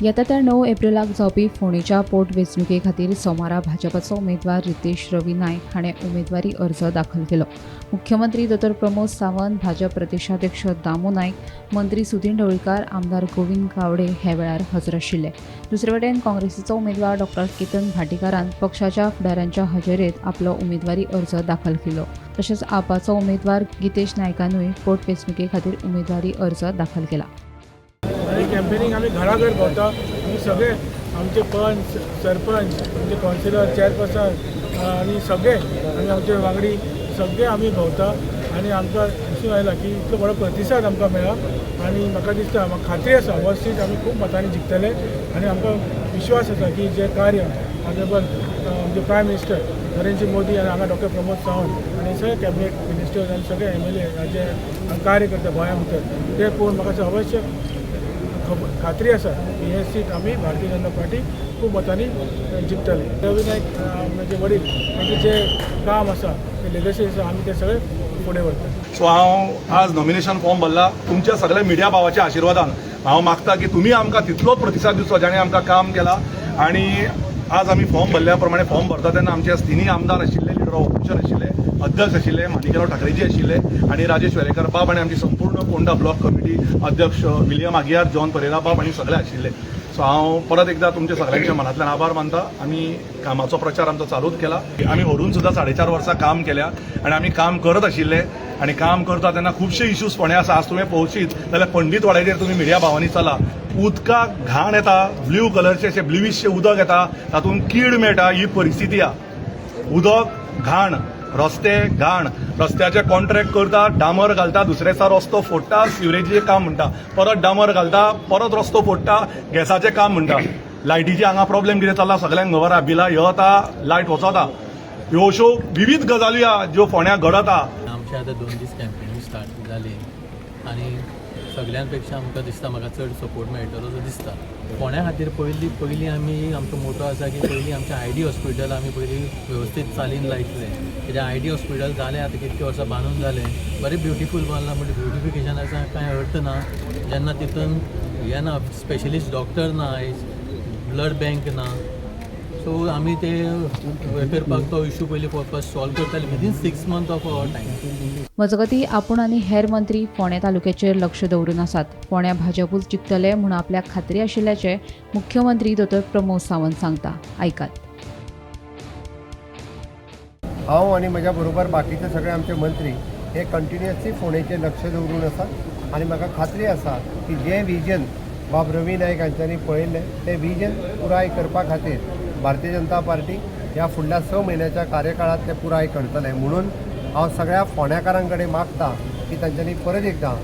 येता त्या 9 एप्रिलाक जावपी फोंडेच्या पोटवेंचणुके खातीर सोमारा भाजपाचो उमेदवार रितेश रवी नायक हाणें उमेदवारी अर्ज दाखल केलो. मुख्यमंत्री डॉ प्रमोद सावंत, भाजप प्रदेशाध्यक्ष दामू नायक, मंत्री सुदीन ढवळीकर, आमदार गोविंद गावडे हे वेळार हजर आशिल्ले. दुसरे वटेन काँग्रेसीचो उमेदवार डॉ केतन भाटीकारान पक्षाच्या फुडाऱ्यांच्या हजेरेंत आपलो उमेदवारी अर्ज दाखल केलो. तशेंच आपाचो उमेदवार गितेश नायकानूय पोटवेंचणुके खातीर उमेदवारी अर्ज दाखल केला. आणि कॅम्पेनिंग आम्ही घराघर भोंवता. आमी सगळे आमचे पंच, सरपंच, आमचे कावन्सिलर, चेअरपर्सन आणि सगळे आनी आमचे वांगडी सगळे आमी भोंवता. आणि आमकां दिसून आयला की इतलो बरो प्रतिसाद आमकां मेळ्ळा. आणि म्हाका दिसता, म्हाका खात्री आसा हो सीट आमी खूब मतांनी जिखतले. आणि आमकां विश्वास आसा की जे कार्य ऑनरेबल आमचे प्रायम मिनिस्टर नरेंद्र मोदी आणि हांगा डॉ प्रमोद सावंत आणि सगळे कॅबिनेट मिनिस्टर्स आणि सगळे MLA जे कार्य करता गोंया भितर ते पळोवन म्हाका अवश्य खात्री आसा की हे सीट आमी भारतीय जनता पार्टी खूब मतांनी जिखतले. रवी नायक म्हणजे वडील तांचे जे काम आसा ते लेगसी आसा आमी ते सगळे फुडें व्हरता. सो हांव आज नॉमिनेशन फॉर्म भरला. तुमच्या सगळ्या मिडिया भावाच्या आशिर्वादान हांव मागता की तुमी आमकां तितलोच प्रतिसाद दिवचो जाणें आमकां काम केलां. आणि आज आमी फॉर्म भरल्या प्रमाणे फॉर्म भरता तेन्ना आमचे तिनूय आमदार आशिल्ले, लिडर ऑफ ऑपोजिशन आशिल्ले, अध्यक्ष आशिल्ले माणिकराव ठाकरेजी आशिल्ले आणि राजेश वेरेकर बाब आणि आमची संपूर्ण पोंडा ब्लॉक कमिटी अध्यक्ष विलियम आगियार, जॉन परेरा बाब आणि सगळे आशिल्ले. सो हांव परत एकदा तुमच्या सगळ्यांच्या मनांतल्यान आभार मानता. आमी कामाचो प्रचार आमचो चालूच केला. आमी व्हरून सुद्दां 4.5 वर्सां काम केल्या आणि आमी काम करत आशिल्ले. आणि काम करता तेन्ना खुबशे इश्यूज फोंड्या आसा. आज तुवें पळोवशीत जाल्यार पंडीत वाड्याचेर तुमी मिडिया भावांनी चला, उदकाक घाण येता, ब्ल्यू कलरचे अशें ब्ल्यूइशशें उदक येता, तातूंत कीड मेळटा, ही परिस्थिती आहा. उदक घाण, रस्ते घाण, रस्त्याचे कॉन्ट्रॅक्ट करता, डांबर घालता, दुसरे दिसा रस्तो फोडटा, सिवरेजीचें काम म्हणटा, परत डांबर घालता, परत रस्तो फोडटा, गॅसाचें काम म्हणटा. लायटीचे हांगा प्रॉब्लेम कितें चल्ला, सगळ्यांक खबर आहा. बिलां येता, लायट वचता. ह्यो अश्यो विविध गजाली आहा ज्यो फोंड्या घडता. आमचे आतां 2 दीस कॅम्पेनींग स्टार्ट जाली आणि सगळ्यांपेक्षा आमकां दिसता म्हाका चड सपोर्ट मेळटलो असो दिसता. फोंड्या खातीर पयलीं आमी आमचो मोटो आसा की पयलीं आमचें ID हॉस्पिटल आमी पयलीं वेवस्थीत चालीन लायतले. कित्याक ID हॉस्पिटल जालें आतां कितके वर्सां बांदून जालें, बरें ब्युटिफूल बांदलां. म्हणजे ब्युटिफिकेशनाचा कांय अर्थ ना जेन्ना तितून हें ना, स्पेशलिस्ट डॉक्टर ना, ब्लड बँक ना. सो आमी ते करपाक तो इश्यू पयलीं फर्स्ट सॉल्व करताले within 6 month of our time. मजगतीं आपूण आनी हेर मंत्री फोंड्या तालुक्याचेर लक्ष दवरून आसात. फोंड्या भाजपूच जिखतले म्हूण आपल्याक खात्री आशिल्ल्याचे मुख्यमंत्री डॉ प्रमोद सावंत सांगता. आयकात. हांव आनी म्हज्या बरोबर बाकीचे सगळे आमचे मंत्री हे कंटिन्युअसली फोंडेचेर लक्ष दवरून आसात. आनी म्हाका खात्री आसा की जे विजन बाब रवी नायक हांच्यांनी पळयल्लें ते विजन पुराय करपा खातीर भारतीय जनता पार्टी ह्या फुडल्या 6 म्हयन्याच्या कार्यकाळात ते पुराय करतले. म्हणून हांव सगळ्या फोंड्याकारां कडेन मागता की तांच्यांनी परत एकदां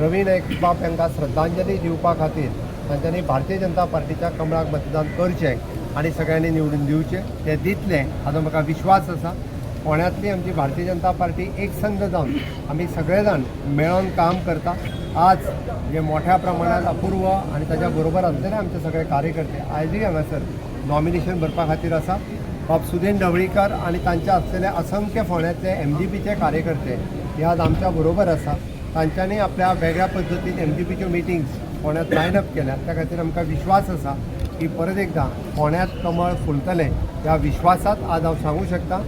रवी नायक बाब हांकां श्रद्धांजली दिवपा खातीर तांच्यांनी भारतीय जनता पार्टीच्या कमळाक मतदान करचें आणि सगळ्यांनी निवडून दिवचें. ते दितले हाचो म्हाका विश्वास आसा. फोंड्यांतली आमची भारतीय जनता पार्टी एक संघ जावन आमी सगळे जाण मेळोन काम करता. आज जे मोठ्या प्रमाणात अपूर्व आणि ताच्या बरोबर आसलेले आमचे सगळे कार्यकर्ते आयजूय हांगासर नॉमिनेशन भरपा खातीर आसा. बाब सुदीन ढवळीकर आणि तांचे आसलेले असंख्य फोंड्यातले MDPचे कार्यकर्ते हे आज आमच्या बरोबर आसा. तांच्यांनी आपल्या वेगळ्या पद्दतीन MDPच्यो मिटिंग्स फोंड्यांत लायन अप केल्या. त्या खातीर आमकां विश्वास आसा की परत एकदां फोंड्यांत कमळ फुलतलें ह्या विश्वासात आज हांव सांगूं शकता.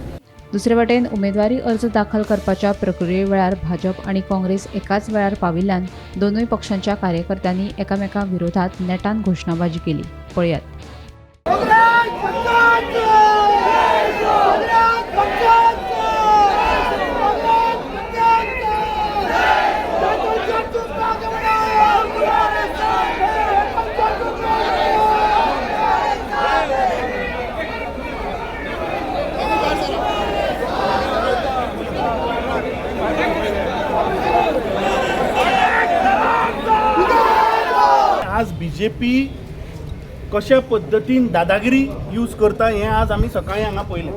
दुसरे वटेन उमेदवारी अर्ज दाखल करपाच्या प्रक्रिये वेळार भाजप आणि काँग्रेस एकाच वेळार पाविल्ल्यान दोनूय पक्षांच्या कार्यकर्त्यांनी एकामेका विरोधात नेटान घोशणाबाजी केली. पळयात. आज BJP कशा पद्दतीन दादागिरी यूज करता हें आज आमी सकाळीं हांगा पळयलें.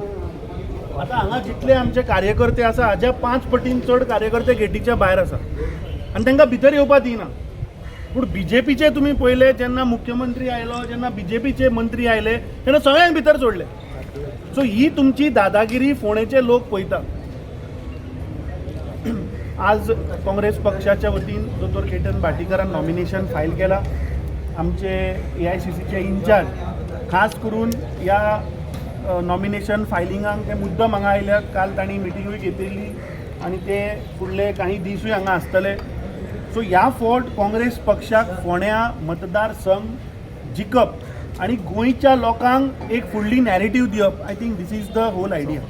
आतां हांगा जितले आमचे कार्यकर्ते आसा हाज्या 5 पटीन चड कार्यकर्ते गेटीच्या भायर आसा आनी तांकां भितर येवपाक दिना. पूण BJPचे तुमी पळयले जेन्ना मुख्यमंत्री आयलो, जेन्ना BJPचे मंत्री आयले तेन्ना सगळ्यांक भितर सोडले. सो ही तुमची दादागिरी फोंडेचे लोक पळयता. आज काँग्रेस पक्षाच्या वतीन डॉ केतन भाटीकारान नॉमिनेशन फायल केला. आमचे AICCचे इन्चार्ज खास करून ह्या नॉमिनेशन फायलिंगांक ते मुद्दम हांगा आयल्यात. काल तांणी मिटिंगूय घेतिल्ली आनी ते फुडले काही दिसूय हांगा आसतले. सो ह्या फावट काँग्रेस पक्षाक फोंड्या मतदारसंघ जिखप आणि गोंयच्या लोकांक एक फुडली नॅरेटिव्ह दिवप. I think this is the whole idea.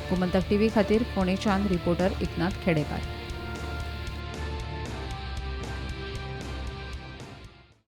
Gomantak TV खातीर फोंडेच्यान रिपोर्टर एकनाथ खेडेकार.